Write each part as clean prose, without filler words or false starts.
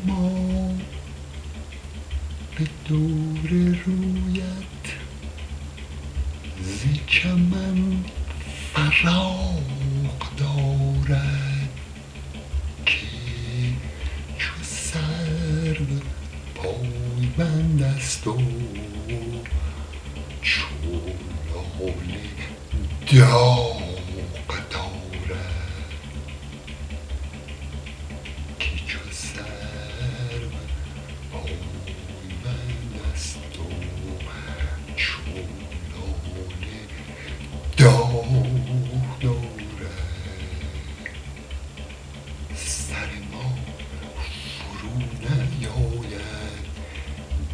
ما به دور رویت ز چمن فراق دارد که چو سرو پایبند است و چو لاله داغ دارد که چو سرو پایبند است و چو لاله داغ دارد. سر ما فرو نیاید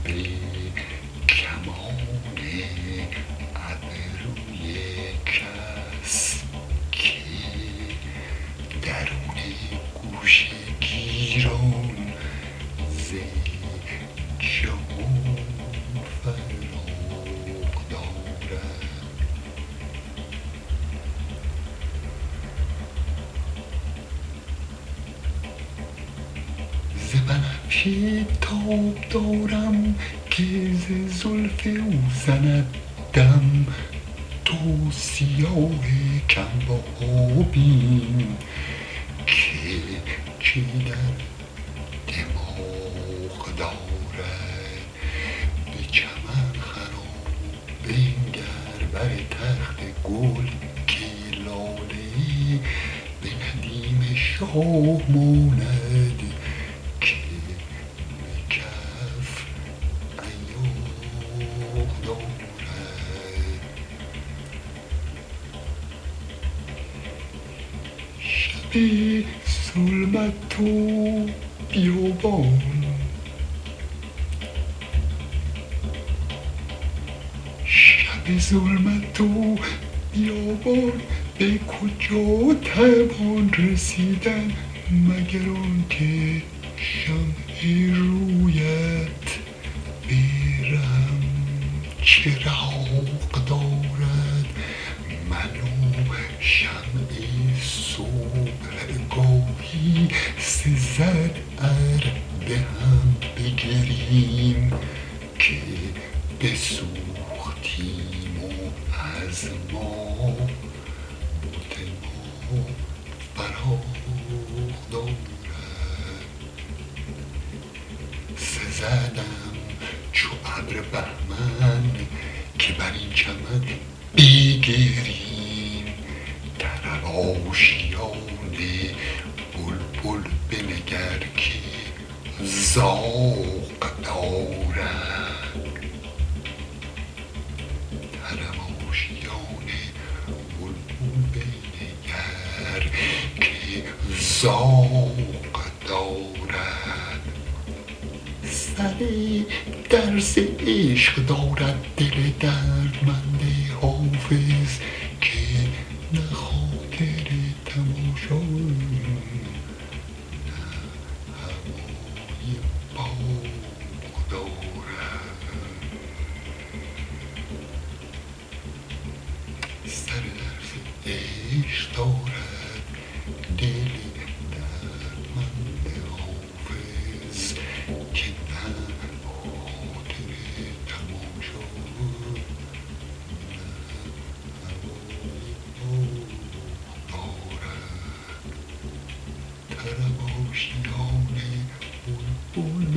به کمان ابروی کس که درون گوشه گیران ز جهان فراغ دارد. ز بنفشه تاب دارم که ز زلف او زند دم، تو سیاه کمبها بین که چه در دماغ دارد. به چمن خرام بنگر بر تخت گل که لاله به ندیم شاه ماند که به کف ایاغ دارد. شب ظلمت و بیابان شب ظلمت و بیابان به کجا توان رسیدن مگر آن که شمع رویت بیرم چراغ دارد. من و شمع صبحگاهی سزد ار به هم بگریم که بسوختیم و از ما بت ما فراغ دارد. سزدم چو ابر بهمن که بر این چمن بگریم در آشیان بلبل بنگر که زاغ دارد. در آشیان بلبل بنگر که زاغ دارد. سر درس عشق دارد دل دردمند حافظ که نه خاطر تماشایی نه هوای باغ دارد. سر درس عشق دارد دل دردمند حافظ که نه خاطر تماشایی نه هوای باغ دارد. در آشیان بلبل